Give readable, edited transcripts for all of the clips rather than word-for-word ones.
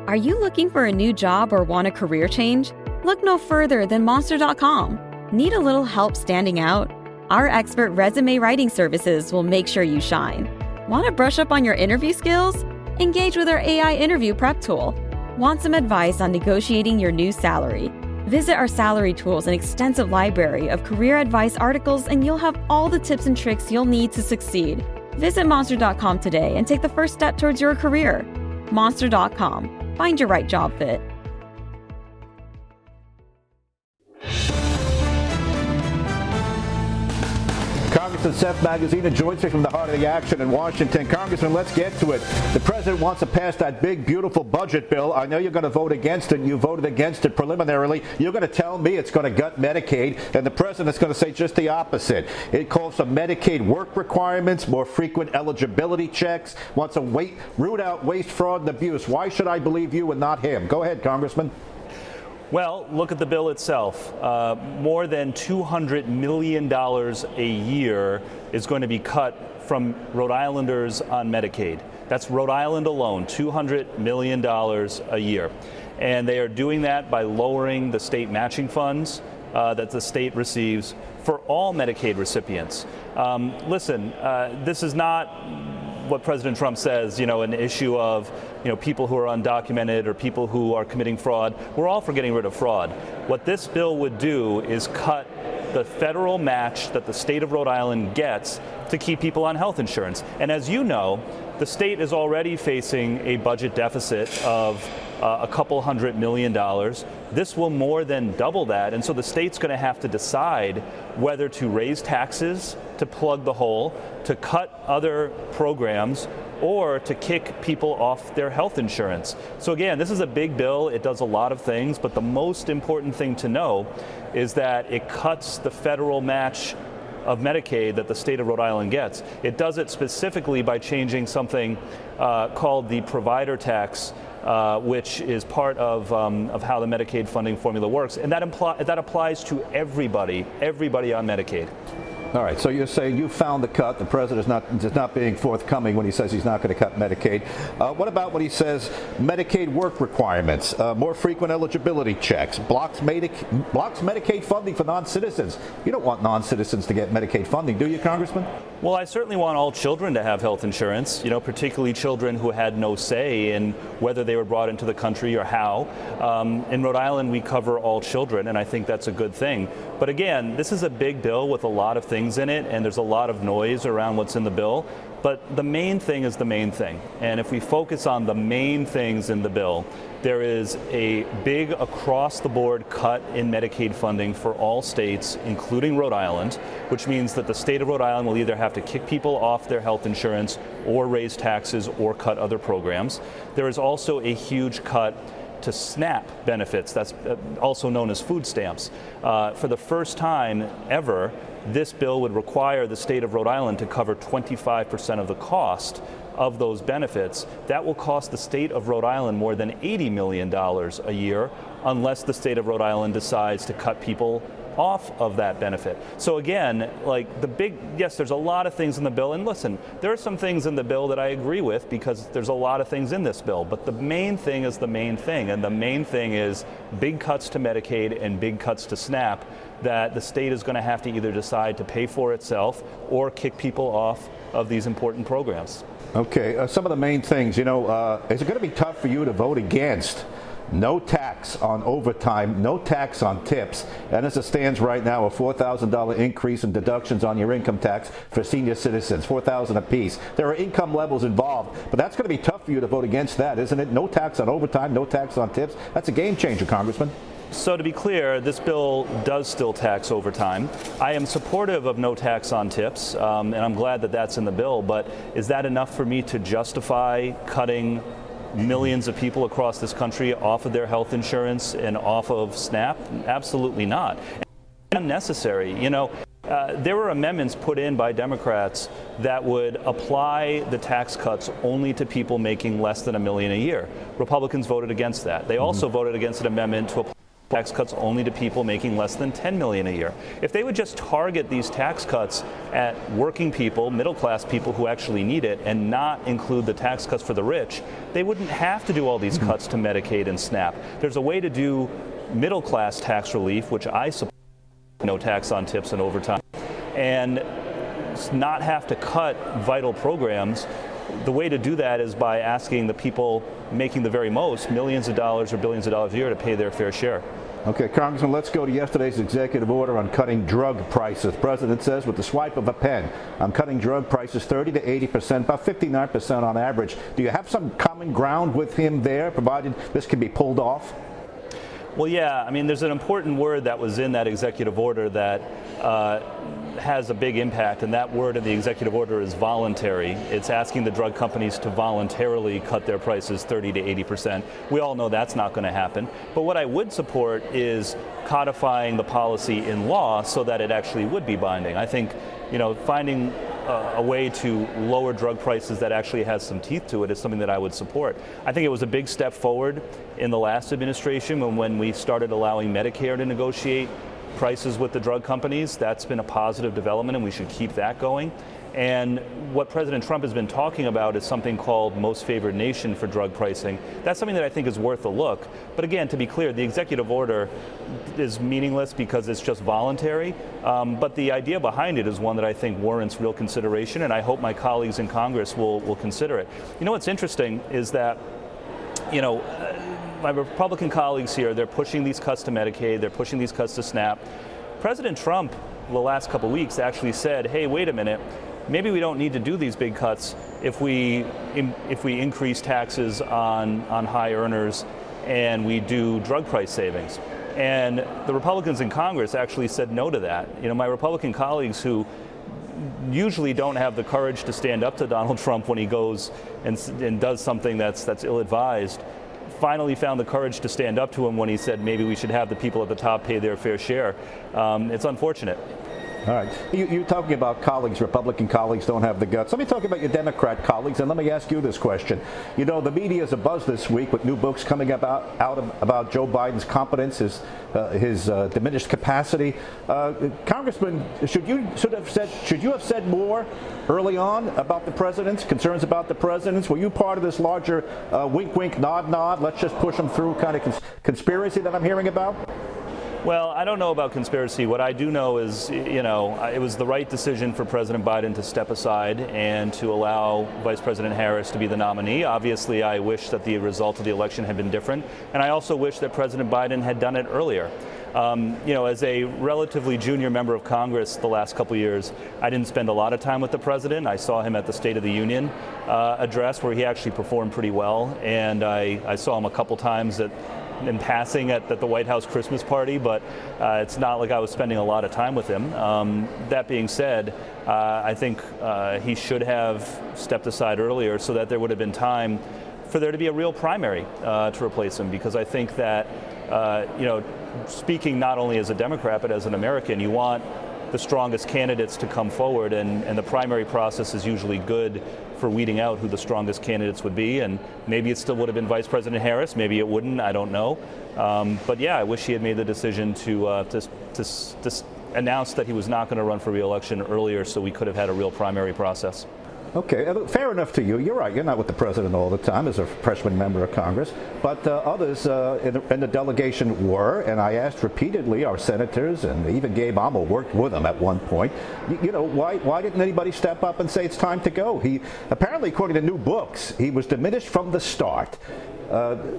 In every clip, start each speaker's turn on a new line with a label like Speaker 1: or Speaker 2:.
Speaker 1: Are you looking for a new job or want a career change? Look no further than Monster.com. Need a little help standing out? Our expert resume writing services will make sure you shine. Want to brush up on your interview skills? Engage with our AI interview prep tool. Want some advice on negotiating your new salary? Visit our salary tools and extensive library of career advice articles, and you'll have all the tips and tricks you'll need to succeed. Visit Monster.com today and take the first step towards your career. Monster.com. Find your right job fit.
Speaker 2: Congressman Seth Magaziner joins me from the heart of the action in Washington. Congressman, let's get to it. The president wants to pass that big, beautiful budget bill. I know you're going to vote against it. You voted against it preliminarily. You're going to tell me it's going to gut Medicaid, and the president's going to say just the opposite. It calls for Medicaid work requirements, more frequent eligibility checks, wants to root out waste, fraud, and abuse. Why should I believe you and not him? Go ahead, Congressman.
Speaker 3: Well, look at the bill itself. More than $200 million a year is going to be cut from Rhode Islanders on Medicaid. That's Rhode Island alone, $200 million a year. And they are doing that by lowering the state matching funds that the state receives for all Medicaid recipients. Listen, this is not what President Trump says, an issue of, people who are undocumented or people who are committing fraud. We're all for getting rid of fraud. What this bill would do is cut the federal match that the state of Rhode Island gets to keep people on health insurance. And as you know, the state is already facing a budget deficit of a couple $100 million. This will more than double that, and so the state's going to have to decide whether to raise taxes to plug the hole, to cut other programs, or to kick people off their health insurance. So again, this is a big bill. It does a lot of things, but the most important thing to know is that it cuts the federal match of Medicaid that the state of Rhode Island gets. It does it specifically by changing something called the provider tax, which is part of how the Medicaid funding formula works, and that applies to everybody on Medicaid.
Speaker 2: All right, so you're saying you found the cut. The president is not being forthcoming when he says he's not going to cut Medicaid. What about when he says Medicaid work requirements, more frequent eligibility checks, blocks Medicaid funding for non-citizens? You don't want non-citizens to get Medicaid funding, do you, Congressman?
Speaker 3: Well, I certainly want all children to have health insurance, particularly children who had no say in whether they were brought into the country or how. In Rhode Island, we cover all children, and I think that's a good thing. But again, this is a big bill with a lot of things in it, and there's a lot of noise around what's in the bill. But the main thing is the main thing. And if we focus on the main things in the bill, there is a big across-the-board cut in Medicaid funding for all states, including Rhode Island, which means that the state of Rhode Island will either have to kick people off their health insurance or raise taxes or cut other programs. There is also a huge cut to SNAP benefits, that's also known as food stamps. For the first time ever, this bill would require the state of Rhode Island to cover 25% of the cost of those benefits. That will cost the state of Rhode Island more than $80 million a year unless the state of Rhode Island decides to cut people off of that benefit. So again, yes, there's a lot of things in the bill, and listen, there are some things in the bill that I agree with because there's a lot of things in this bill, but the main thing is the main thing, and the main thing is big cuts to Medicaid and big cuts to SNAP that the state is going to have to either decide to pay for itself or kick people off of these important programs.
Speaker 2: Okay, some of the main things, is it going to be tough for you to vote against no tax on overtime, no tax on tips, and as it stands right now, a $4,000 increase in deductions on your income tax for senior citizens, $4,000 apiece. There are income levels involved, but that's going to be tough for you to vote against that, isn't it? No tax on overtime, no tax on tips. That's a game changer, Congressman.
Speaker 3: So to be clear, this bill does still tax overtime. I am supportive of no tax on tips, and I'm glad that that's in the bill, but is that enough for me to justify cutting millions of people across this country off of their health insurance and off of SNAP? Absolutely not. It's unnecessary. There were amendments put in by Democrats that would apply the tax cuts only to people making less than $1 million a year. Republicans voted against that. They also voted against an amendment to apply tax cuts only to people making less than $10 million a year. If they would just target these tax cuts at working people, middle-class people who actually need it, and not include the tax cuts for the rich, they wouldn't have to do all these cuts to Medicaid and SNAP. There's a way to do middle-class tax relief, which I support, no tax on tips and overtime, and not have to cut vital programs. The way to do that is by asking the people making the very most, millions of dollars or billions of dollars a year, to pay their fair share.
Speaker 2: Okay, Congressman, let's go to yesterday's executive order on cutting drug prices. The president says with the swipe of a pen, I'm cutting drug prices 30 to 80%, about 59% on average. Do you have some common ground with him there, provided this can be pulled off?
Speaker 3: Well, yeah. I mean, there's an important word that was in that executive order that has a big impact, and that word in the executive order is voluntary. It's asking the drug companies to voluntarily cut their prices 30 to 80%. We all know that's not going to happen. But what I would support is codifying the policy in law so that it actually would be binding. I think, finding a way to lower drug prices that actually has some teeth to it is something that I would support. I think it was a big step forward in the last administration when we started allowing Medicare to negotiate prices with the drug companies. That's been a positive development, and we should keep that going. And what President Trump has been talking about is something called most favored nation for drug pricing. That's something that I think is worth a look. But again, to be clear, the executive order is meaningless because it's just voluntary. But the idea behind it is one that I think warrants real consideration, and I hope my colleagues in Congress will consider it. What's interesting is that, my Republican colleagues here, they're pushing these cuts to Medicaid, they're pushing these cuts to SNAP. President Trump, the last couple of weeks, actually said, hey, wait a minute, maybe we don't need to do these big cuts if we increase taxes on high earners and we do drug price savings. And the Republicans in Congress actually said no to that. My Republican colleagues who usually don't have the courage to stand up to Donald Trump when he goes and does something that's ill-advised, finally found the courage to stand up to him when he said maybe we should have the people at the top pay their fair share. It's unfortunate.
Speaker 2: All right. You're talking about colleagues, Republican colleagues don't have the guts. Let me talk about your Democrat colleagues, and let me ask you this question. The media is abuzz this week with new books coming about Joe Biden's competence, his diminished capacity. Congressman, should you have said more early on about the president's concerns about the president's? Were you part of this larger wink, wink, nod, nod? Let's just push them through kind of conspiracy that I'm hearing about?
Speaker 3: Well, I don't know about conspiracy. What I do know is, it was the right decision for President Biden to step aside and to allow Vice President Harris to be the nominee. Obviously, I wish that the result of the election had been different, and I also wish that President Biden had done it earlier. As a relatively junior member of Congress the last couple of years, I didn't spend a lot of time with the president. I saw him at the State of the Union address, where he actually performed pretty well, and I saw him a couple times in passing at the White House Christmas party, but it's not like I was spending a lot of time with him. That being said, I think he should have stepped aside earlier so that there would have been time for there to be a real primary to replace him, because I think that, speaking not only as a Democrat but as an American, you want the strongest candidates to come forward, and the primary process is usually good for weeding out who the strongest candidates would be. And maybe it still would have been Vice President Harris, maybe it wouldn't, I don't know. But yeah, I wish he had made the decision to announce that he was not going to run for re-election earlier, so we could have had a real primary process.
Speaker 2: Okay, fair enough to you. You're right. You're not with the president all the time as a freshman member of Congress, but others in the delegation were, and I asked repeatedly, our senators, and even Gabe Amo worked with them at one point, why didn't anybody step up and say it's time to go? He apparently, according to new books, he was diminished from the start.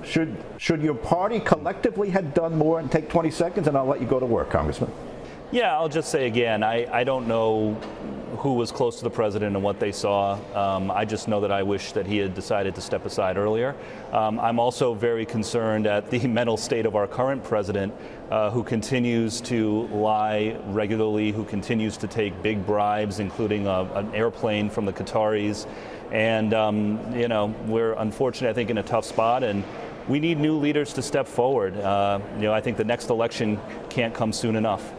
Speaker 2: Should your party collectively have done more? And take 20 seconds, and I'll let you go to work, Congressman.
Speaker 3: Yeah, I'll just say again, I don't know who was close to the president and what they saw. I just know that I wish that he had decided to step aside earlier. I'm also very concerned at the mental state of our current president, who continues to lie regularly, who continues to take big bribes, including an airplane from the Qataris. And, we're unfortunately, I think, in a tough spot, and we need new leaders to step forward. I think the next election can't come soon enough.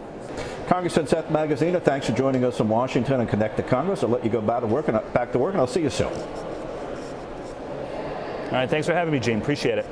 Speaker 2: Congressman Seth Magaziner, thanks for joining us in Washington and Connect to Congress. I'll let you go back to work, and I'll see you soon.
Speaker 3: All right, thanks for having me, Gene. Appreciate it.